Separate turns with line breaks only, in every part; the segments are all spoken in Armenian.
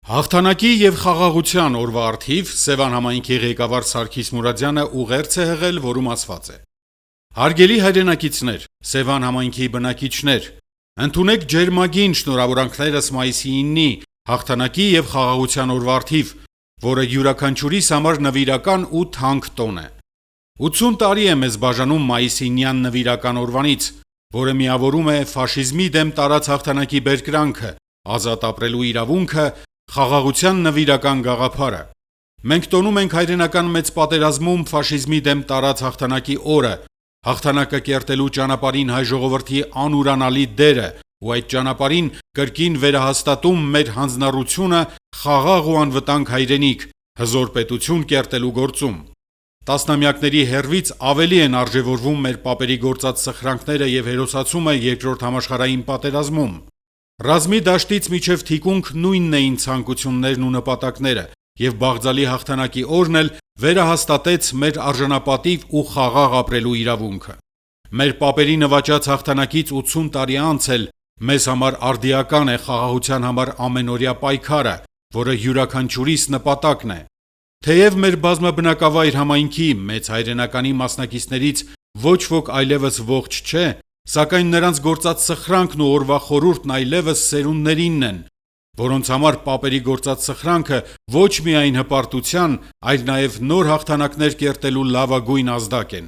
Հաղթանակի և խաղաղության օրվա առթիվ Սևան համայնքի ղեկավար Սարգիս Մուրադյանը ուղերձ է հղել, որում ասված է. «Հարգելի հայրենակիցներ, Սևան համայնքի բնակիչներ, ընդունեք ջերմագին շնորհավորանքներս մայիսի 9-ի հաղթանակի և խաղաղության օրվա առթիվ, որը յուրաքանչյուրիս համար նվիրական ու թանկ տոն է։ 80 տարի է մեզ բաժանում մայիսի 9-յան նվիրական օրվանից, որը միավորում է ֆաշիզմի դեմ տարած հաղթանակի բերկրանքը, ազատ ապրելու իրավունքը, խաղաղության նվիրական գաղափարը։ Մենք տոնում ենք հայրենական մեծ պատերազմում ֆաշիզմի դեմ տարած հաղթանակի օրը, հաղթանակը կերտելու ճանապարհին հայ ժողովրդի անուրանալի դերը ու այդ ճանապարհին կրկին վերահաստատում մեր հանձնառությունը խաղաղ ու անվտանգ հայրենիք, հզոր պետություն կերտելու գործում։ Տասնամյակների հեռվից ավելի են արժևորվում մեր պապերի գործած սխրանքները և հերոսացումը Երկրորդ համաշխարհային պատերազմում։ Ռազմի դաշտից մինչև թիկունք նույնն էին ցանկություններն ու նպատակները, և բաղձալի հաղթանակի օրն էլ վերահաստատեց մեր արժանապատիվ ու խաղաղ ապրելու իրավունքը։ Մեր պապերի նվաճած հաղթանակից 80 տարի անց էլ մեզ համար արդիական է խաղաղության համար ամենօրյա պայքարը, որը յուրաքանչյուրիս նպատակն է։ Թեև մեր բազմաբնակավայր համայնքի մեծ հայրենականի մասնակիցներից ոչ ոք այլևս ողջ չէ, սակայն նրանց գործած սխրանքն ու օրվա խորհուրդն այլևս սերունդներինն են, որոնց համար պապերի գործած սխրանքը ոչ միայն հպարտության, այլ նաև նոր հաղթանակներ կերտելու լավագույն ազդակ են։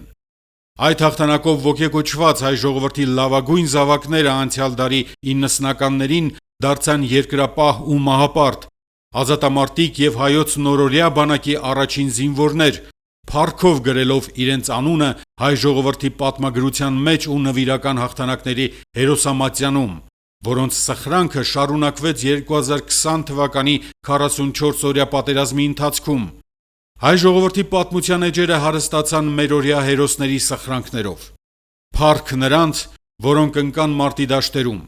Այդ հաղթանակով ոգեկոչված հայ ժողովրդի լավագույն զավակները անցյալ դարի 90-ականներին դարձան երկրապահ ու մահապարտ, ազատամարտիկ և հայոց նորօրյա բանակի առաջին զինվորներ, փառքով գրելով իրենց անունը հայ ժողովրդի պատմագրության մեջ ու նվիրական հաղթանակների հերոսամատյանում, որոնց սխրանքը շարունակվեց 2020 թվականի 44-օրյա պատերազմի ընթացքում։ Հայ ժողովրդի պատմության էջերը հարստացան մերօրյա հերոսների սխրանքներով։ Փառք նրանց, որոնք ընկան մարտի դաշտերում։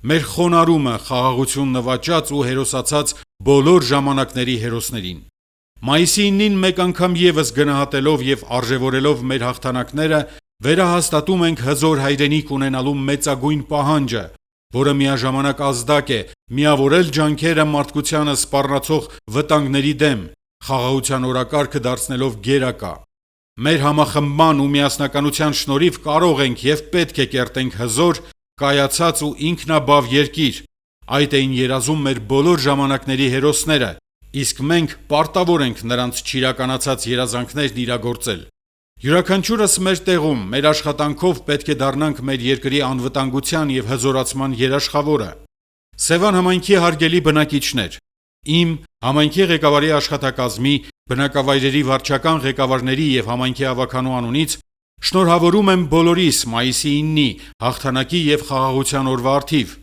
Մեր խոնարհումը խաղաղություն նվաճած ու հերոսացած բոլոր ժամանակների հերոսներին։ Մայիսի 9-ին մեկ անգամ ևս գնահատելով և արժևորելով մեր հաղթանակները, վերահաստատում ենք հզոր հայրենիք ունենալու մեծագույն պահանջը, որը միաժամանակ ազդակ է միավորել ջանքերը մարդկությանը սպառնացող վտանգների դեմ, խաղաղության օրակարգը դարձնելով գերակա։ Մեր համախմբման ու միասնականության շնորհիվ կարող ենք և պետք է կերտենք հզոր, կայացած ու ինքնաբավ երկիր։ Այդ էին երազում մեր բոլոր ժամանակների հերոսները, իսկ մենք պարտավոր ենք նրանց չիրականացած երազանքներն իրագործել։ Յուրաքանչյուրս մեր տեղում, մեր աշխատանքով պետք է դառնանք մեր երկրի անվտանգության և հզորացման երաշխավորը։ Սևան համայնքի հարգելի բնակիչներ, իմ, համայնքի ղեկավարի աշխատակազմի, բնակավայրերի վարչական ղեկավարների և համայնքի ավագանու անունից շնորհավորում եմ բոլորիս մայիսի 9-ի հաղթանակի և խաղաղության օրվա առթիվ։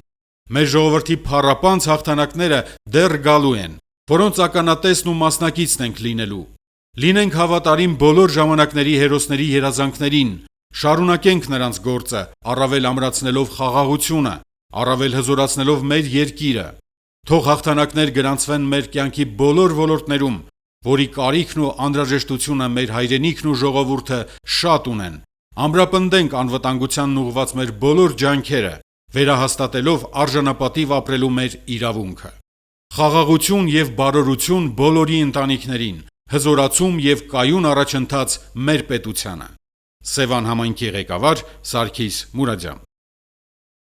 Մեր ժողովրդի փառապանծ հաղթանակները դեռ գալու են, որոնց ականատեսն ու մասնակիցն ենք լինելու։ Լինենք հավատարիմ բոլոր ժամանակների հերոսների երազանքներին, շարունակենք նրանց գործը, առավել ամրացնելով խաղաղությունը, առավել հզորացնելով մեր երկիրը։ Թող հաղթանակներ գրանցվեն մեր կյանքի բոլոր ոլորտներում, որի կարիքն ու անհրաժեշտությունը մեր հայրենիքն ու ժողովուրդը շատ ունեն։ Ամրապնդենք անվտանգությանն ուղղված մեր բոլոր ջանքերը, վերահաստատելով արժանապատիվ ապրելու մեր իրավունքը։ Խաղաղություն և բարօրություն բոլորի ընտանիքներին, հզորացում և կայուն առաջընթաց մեր պետությանը։ Սևան համայնքի ղեկավար Սարգիս Մուրադյան։